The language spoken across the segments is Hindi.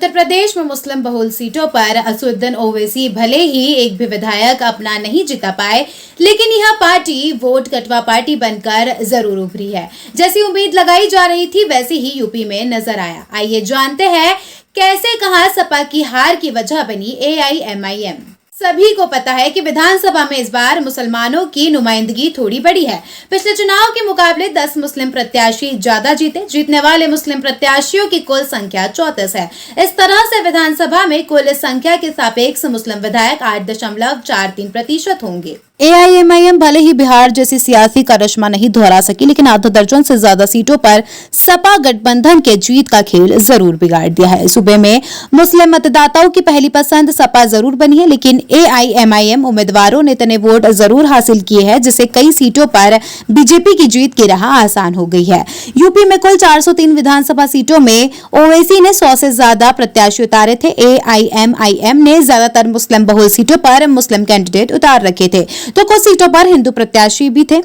उत्तर प्रदेश में मुस्लिम बहुल सीटों पर असदुद्दीन ओवैसी भले ही एक भी विधायक अपना नहीं जिता पाए, लेकिन यह पार्टी वोट कटवा पार्टी बनकर जरूर उभरी है। जैसी उम्मीद लगाई जा रही थी वैसे ही यूपी में नजर आया। आइए जानते हैं कैसे कहां सपा की हार की वजह बनी AIMIM। सभी को पता है कि विधानसभा में इस बार मुसलमानों की नुमाइंदगी थोड़ी बड़ी है। पिछले चुनाव के मुकाबले 10 मुस्लिम प्रत्याशी ज्यादा जीते। जीतने वाले मुस्लिम प्रत्याशियों की कुल संख्या 34 है। इस तरह से विधानसभा में कुल संख्या के सापेक्ष मुस्लिम विधायक 8.43% होंगे। AIMIM भले ही बिहार जैसी सियासी करिश्मा नहीं दोहरा सकी, लेकिन आधा दर्जन से ज्यादा सीटों पर सपा गठबंधन के जीत का खेल जरूर बिगाड़ दिया है। सूबे में मुस्लिम मतदाताओं की पहली पसंद सपा जरूर बनी है, लेकिन AIMIM उम्मीदवारों ने इतने वोट जरूर हासिल किए हैं जिससे कई सीटों पर बीजेपी की जीत की राह आसान हो गई है। यूपी में कुल 403 विधानसभा सीटों में ओवैसी ने 100 से ज्यादा प्रत्याशी उतारे थे। AIMIM ने ज्यादातर मुस्लिम बहुल सीटों पर मुस्लिम कैंडिडेट उतार रखे थे, तो कुछ सीटों पर हिंदू प्रत्याशी भी थे।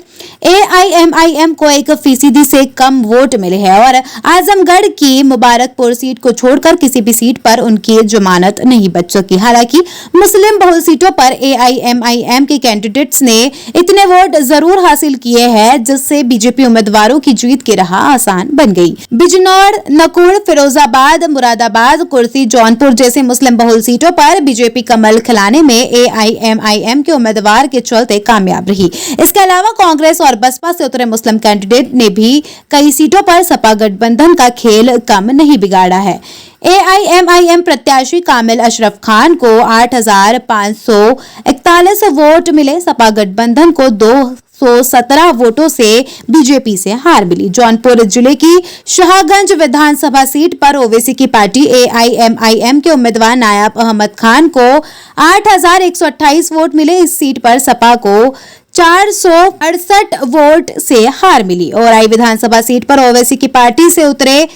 AIMIM को 1% से कम वोट मिले हैं और आजमगढ़ की मुबारकपुर सीट को छोड़कर किसी भी सीट पर उनकी जमानत नहीं बच सकी। हालांकि मुस्लिम बहुल सीटों पर AIMIM के कैंडिडेट्स ने इतने वोट जरूर हासिल किए हैं जिससे बीजेपी उम्मीदवारों की जीत की राह आसान बन गई। बिजनौर, नकुड़, फिरोजाबाद, मुरादाबाद, कुर्सी, जौनपुर जैसे मुस्लिम बहुल सीटों पर बीजेपी कमल खिलाने में AIMIM के उम्मीदवार के चलते कामयाब रही। इसके अलावा कांग्रेस और बसपा से उतरे मुस्लिम कैंडिडेट ने भी कई सीटों पर सपा गठबंधन का खेल कम नहीं बिगाड़ा है। AIMIM प्रत्याशी कामिल अशरफ खान को 8,541 वोट मिले। सपा गठबंधन को 217 वोटों से बीजेपी से हार मिली। जौनपुर जिले की शाहगंज विधानसभा सीट पर ओवैसी की पार्टी AIMIM के उम्मीदवार नायाब अहमद खान को 8,128 वोट मिले। इस सीट पर सपा को 468 वोट से हार मिली। और विधानसभा सीट पर ओवैसी की पार्टी से उतरे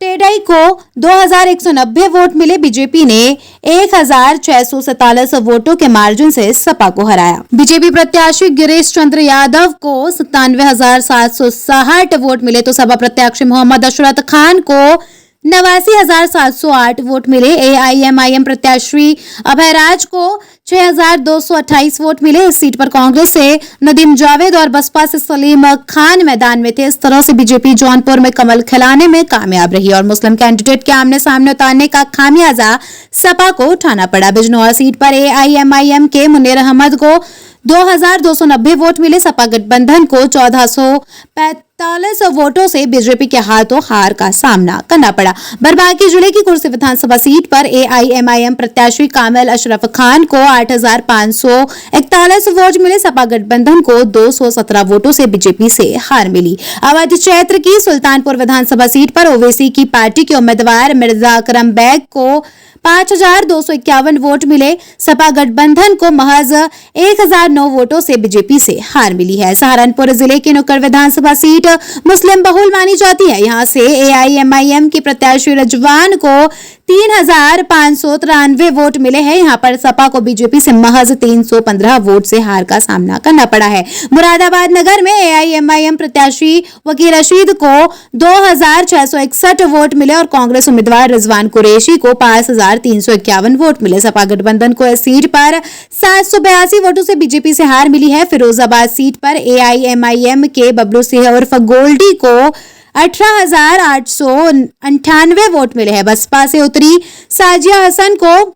टेडई को 2,190 वोट मिले। बीजेपी ने 1,647 वोटों के मार्जिन से सपा को हराया। बीजेपी प्रत्याशी गिरीश चंद्र यादव को 97,760 वोट मिले, तो सपा प्रत्याशी मोहम्मद अशरफ खान को 89,708 वोट मिले। AIMIM प्रत्याशी अभयराज को 6,228 वोट मिले। इस सीट पर कांग्रेस से नदीम जावेद और बसपा से सलीम खान मैदान में थे। इस तरह से बीजेपी जौनपुर में कमल खिलाने में कामयाब रही और मुस्लिम कैंडिडेट के आमने सामने उतारने का खामियाजा सपा को उठाना पड़ा। बिजनौर सीट पर AIMIM के मुनीर अहमद को 2,290 वोट मिले। सपा गठबंधन को 1,445 वोटों से बीजेपी के हाथों हार का सामना करना पड़ा। बरबाकी जिले की कुर्सी विधानसभा सीट पर AIMIM प्रत्याशी कामिल अशरफ खान को 8,541 वोट मिले। सपा गठबंधन को 217 वोटों से बीजेपी से हार मिली। अवध क्षेत्र की सुल्तानपुर विधानसभा सीट पर ओवैसी की पार्टी के उम्मीदवार मिर्जा अकरम बैग को 5,251 वोट मिले। सपा गठबंधन को महज 1,009 वोटों से बीजेपी से हार मिली है। सहारनपुर जिले की नुक्कड़ विधानसभा सीट मुस्लिम बहुल मानी जाती है। यहां से AIMIM की प्रत्याशी रजवान को 3,593 वोट मिले हैं। यहां पर सपा को बीजेपी से महज 315 वोट से हार का सामना करना पड़ा है। मुरादाबाद नगर में AIMIM प्रत्याशी वकील रशीद को 2,661 वोट मिले और कांग्रेस उम्मीदवार रिजवान कुरैशी को 5,351 वोट मिले। सपा गठबंधन को इस सीट पर 782 वोटों से बीजेपी से हार मिली है। फिरोजाबाद सीट पर AIMIM के बबलू सिंह उर्फ गोल्डी को 18,898 वोट मिले हैं। बसपा से उतरी साजिया हसन को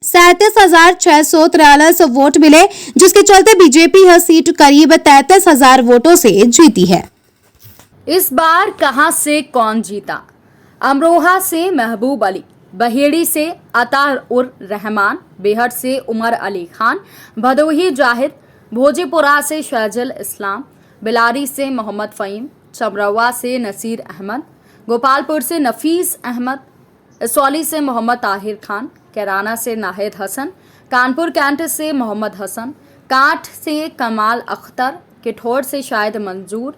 37,643 वोट मिले, जिसके चलते बीजेपी यह सीट करीब 33,000 वोटों से जीती है। इस बार कहां से कौन जीता? अमरोहा से महबूब अली, बहेड़ी से अतार उर रहमान, बेहट से उमर अली खान, भदोही जाहिद, भोजीपुरा से शहजल इस्लाम, बिलारी से मोहम्मद फ़हीम, चमरवा से नसीर अहमद, गोपालपुर से नफीस अहमद, इसौली से मोहम्मद ताहिर खान, कैराना से नाहिद हसन, कानपुर कैंट से मोहम्मद हसन, कांठ से कमाल अख्तर, किठौर से शाहिद मंजूर,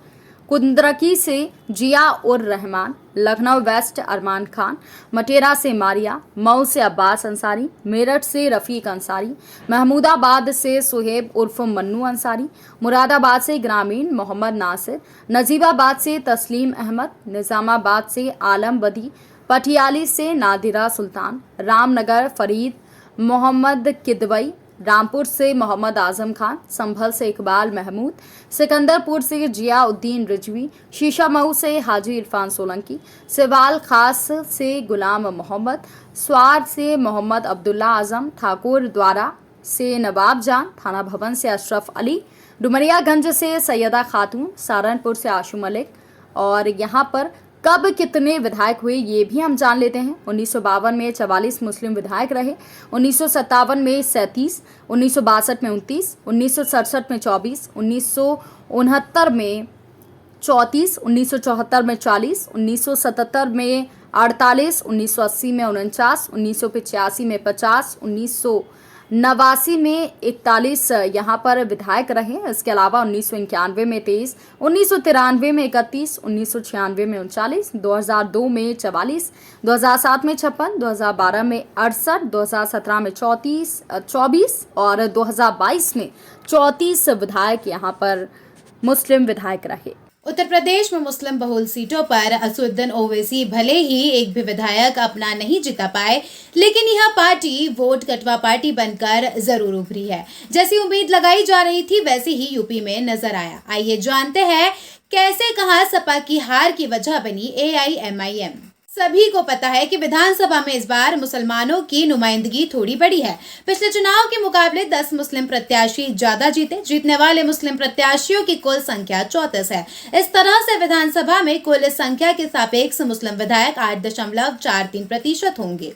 कुंद्रकी से जिया उर रहमान, लखनऊ वेस्ट अरमान खान, मटेरा से मारिया, मऊ से अब्बास अंसारी, मेरठ से रफ़ीक अंसारी, महमूदाबाद से सुहेब उर्फ मन्नू अंसारी, मुरादाबाद से ग्रामीण मोहम्मद नासिर, नजीबाबाद से तस्लीम अहमद, निज़ामाबाद से आलम बदी, पटियाली से नादिरा सुल्तान, रामनगर फरीद मोहम्मद किदवई, रामपुर से मोहम्मद आजम खान, संभल से इकबाल महमूद, सिकंदरपुर से जियाउद्दीन रिजवी, शीशामऊ से हाजी इरफान सोलंकी, सिवाल खास से गुलाम मोहम्मद, स्वार से मोहम्मद अब्दुल्ला आजम, ठाकुर द्वारा से नवाब जान, थाना भवन से अशरफ अली, डुमरियागंज से सैयदा खातून, सहारनपुर से आशू मलिक। और यहाँ पर कब कितने विधायक हुए ये भी हम जान लेते हैं। 1952 में 44 मुस्लिम विधायक रहे, 1957 में 37, 1962 में 29, 1967 में 24, 1969 में 34, 1974 में 40, 1977 में 48, 1980 में 49, 1985 में 50, 1989 में 41 यहाँ पर विधायक रहे। इसके अलावा 1991 में 23, 1993 में 31, 1996 में 39, 2002 में 44, 2007 में 56, 2012 में 68, 2017 में 24 और 2022 में 34 विधायक यहाँ पर मुस्लिम विधायक रहे। उत्तर प्रदेश में मुस्लिम बहुल सीटों पर असुद्दीन ओवैसी भले ही एक भी विधायक अपना नहीं जिता पाए, लेकिन यह पार्टी वोट कटवा पार्टी बनकर जरूर उभरी है। जैसी उम्मीद लगाई जा रही थी वैसे ही यूपी में नजर आया। आइए जानते हैं कैसे कहां सपा की हार की वजह बनी AIMIM। सभी को पता है कि विधानसभा में इस बार मुसलमानों की नुमाइंदगी थोड़ी बड़ी है। पिछले चुनाव के मुकाबले 10 मुस्लिम प्रत्याशी ज्यादा जीते। जीतने वाले मुस्लिम प्रत्याशियों की कुल संख्या 34 है। इस तरह से विधानसभा में कुल संख्या के सापेक्ष मुस्लिम विधायक 8.43% होंगे।